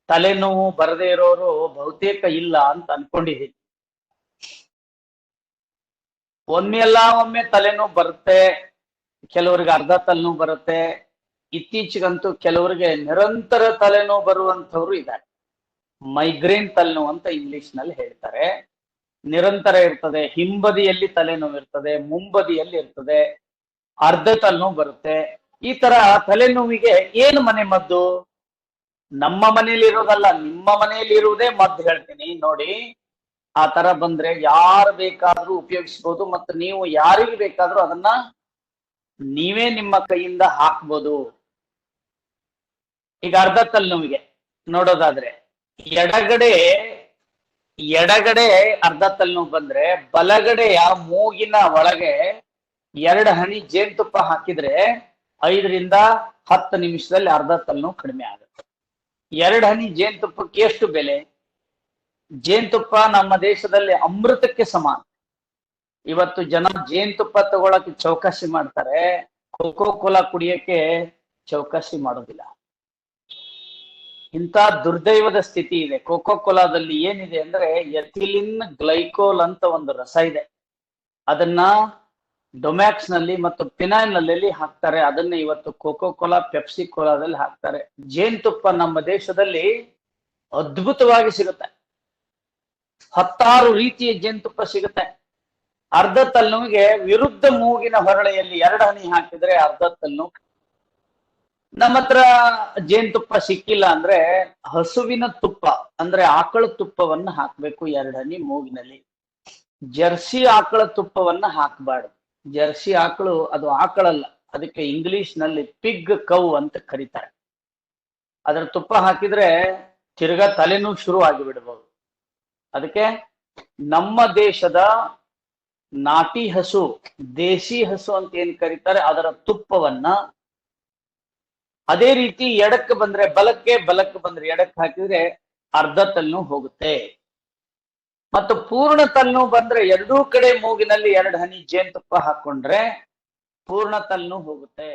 ತಲೆನೋವು ಬರದೇ ಇರೋರು ಬಹುತೇಕ ಇಲ್ಲ ಅಂತ ಅನ್ಕೊಂಡಿದ್ದೀನಿ. ಒಮ್ಮೆ ತಲೆನೋವು ಬರುತ್ತೆ, ಕೆಲವರಿಗೆ ಅರ್ಧ ತಲೆನೋವು ಬರುತ್ತೆ. ಇತ್ತೀಚೆಗಂತೂ ಕೆಲವರಿಗೆ ನಿರಂತರ ತಲೆನೋವು ಬರುವಂತವ್ರು ಇದ್ದಾರೆ. ಮೈಗ್ರೇನ್ ತಲೆನೋವು ಅಂತ ಇಂಗ್ಲಿಷ್ ನಲ್ಲಿ ಹೇಳ್ತಾರೆ. ನಿರಂತರ ಇರ್ತದೆ, ಹಿಂಬದಿಯಲ್ಲಿ ತಲೆನೋವು ಇರ್ತದೆ, ಮುಂಬದಿಯಲ್ಲಿ ಇರ್ತದೆ, ಅರ್ಧ ತಲೆನೋವು ಬರುತ್ತೆ. ಈ ತರ ತಲೆನೋವಿಗೆ ಏನು ಮನೆ ಮದ್ದು? ನಮ್ಮ ಮನೆಯಲ್ಲಿ ಇರೋದಲ್ಲ, ನಿಮ್ಮ ಮನೆಯಲ್ಲಿ ಇರುವುದೇ ಮದ್ದು ಹೇಳ್ತೀನಿ ನೋಡಿ. ಆ ತರ ಬಂದ್ರೆ ಯಾರು ಬೇಕಾದ್ರೂ ಉಪಯೋಗಿಸ್ಬೋದು, ಮತ್ತು ನೀವು ಯಾರಿಗೆ ಬೇಕಾದ್ರೂ ಅದನ್ನ ನೀವೇ ನಿಮ್ಮ ಕೈಯಿಂದ ಹಾಕ್ಬೋದು. ಈಗ ಅರ್ಧ ತಲೆನೋವಿಗೆ ನೋಡೋದಾದ್ರೆ ಎಡಗಡೆ ಅರ್ಧ ತಲೆನೋವು ಬಂದ್ರೆ ಬಲಗಡೆಯ ಮೂಗಿನ ಒಳಗೆ 2 ಹನಿ ಜೇನುತುಪ್ಪ ಹಾಕಿದ್ರೆ 5 ರಿಂದ 10 ನಿಮಿಷದಲ್ಲಿ ಅರ್ಧ ತಲೆನೋವು ಕಡಿಮೆ ಆಗುತ್ತೆ. 2 ಹನಿ ಜೇನುತುಪ್ಪಕ್ಕೆ ಎಷ್ಟು ಬೆಲೆ? ಜೇನುತುಪ್ಪ ನಮ್ಮ ದೇಶದಲ್ಲಿ ಅಮೃತಕ್ಕೆ ಸಮಾನ. ಇವತ್ತು ಜನ ಜೇನುತುಪ್ಪ ತಗೊಳಕ್ಕೆ ಚೌಕಾಸಿ ಮಾಡ್ತಾರೆ, ಕೋಕೋ ಕೋಲಾ ಕುಡಿಯಕ್ಕೆ ಚೌಕಾಸಿ ಮಾಡೋದಿಲ್ಲ. ಇಂಥ ದುರ್ದೈವದ ಸ್ಥಿತಿ ಇದೆ. ಕೋಕೋ ಕೋಲಾದಲ್ಲಿ ಏನಿದೆ ಅಂದ್ರೆ ಎಥಿಲಿನ್ ಗ್ಲೈಕೋಲ್ ಅಂತ ಒಂದು ರಸ ಇದೆ. ಅದನ್ನ ಡೊಮ್ಯಾಕ್ಸ್ ನಲ್ಲಿ ಮತ್ತು ಪಿನೈಲ್ ನಲ್ಲಿ ಹಾಕ್ತಾರೆ. ಅದನ್ನ ಇವತ್ತು ಕೋಕೋ ಕೋಲಾ, ಪೆಪ್ಸಿ ಕೋಲಾದಲ್ಲಿ ಹಾಕ್ತಾರೆ. ಜೇನುತುಪ್ಪ ನಮ್ಮ ದೇಶದಲ್ಲಿ ಅದ್ಭುತವಾಗಿ ಸಿಗುತ್ತೆ. 16 ರೀತಿಯ ಜೇನುತುಪ್ಪ ಸಿಗುತ್ತೆ. ಅರ್ಧ ತಲೆನೋವಿಗೆ ವಿರುದ್ಧ ಮೂಗಿನ ಹೊರಳೆಯಲ್ಲಿ 2 ಹನಿ ಹಾಕಿದ್ರೆ ಅರ್ಧ ತಲೆನೋವು. ನಮ್ಮ ಹತ್ರ ಜೇನುತುಪ್ಪ ಸಿಕ್ಕಿಲ್ಲ ಅಂದ್ರೆ ಹಸುವಿನ ತುಪ್ಪ ಅಂದ್ರೆ ಆಕಳ ತುಪ್ಪವನ್ನ ಹಾಕ್ಬೇಕು 2 ಹನಿ ಮೂಗಿನಲ್ಲಿ. ಜರ್ಸಿ ಆಕಳ ತುಪ್ಪವನ್ನ ಹಾಕಬಾರ್ದು. ಜರ್ಸಿ ಆಕಳು ಅದು ಆಕಳಲ್ಲ, ಅದಕ್ಕೆ ಇಂಗ್ಲಿಷ್ ನಲ್ಲಿ ಪಿಗ್ ಕೌ ಅಂತ ಕರೀತಾರೆ. ಅದರ ತುಪ್ಪ ಹಾಕಿದ್ರೆ ತಿರ್ಗಾ ತಲೆನೋವು ಶುರು ಆಗಿಬಿಡ್ಬಹುದು. ಅದಕ್ಕೆ ನಮ್ಮ ದೇಶದ ನಾಟಿ ಹಸು, ದೇಸಿ ಹಸು ಅಂತ ಏನ್ ಕರೀತಾರೆ, ಅದರ ತುಪ್ಪವನ್ನ ಅದೇ ರೀತಿ ಎಡಕ್ಕೆ ಬಂದ್ರೆ ಬಲಕ್ಕೆ, ಬಲಕ್ಕೆ ಬಂದ್ರೆ ಎಡಕ್ಕೆ ಹಾಕಿದ್ರೆ ಅರ್ಧ ತಲೆನೋವು ಹೋಗುತ್ತೆ. ಮತ್ತು ಪೂರ್ಣ ತಲೆನೋವು ಬಂದ್ರೆ 2 ಕಡೆ ಮೂಗಿನಲ್ಲಿ 2 ಹನಿ ಜೇನುತುಪ್ಪ ಹಾಕೊಂಡ್ರೆ ಪೂರ್ಣ ತಲೆನೋವು ಹೋಗುತ್ತೆ.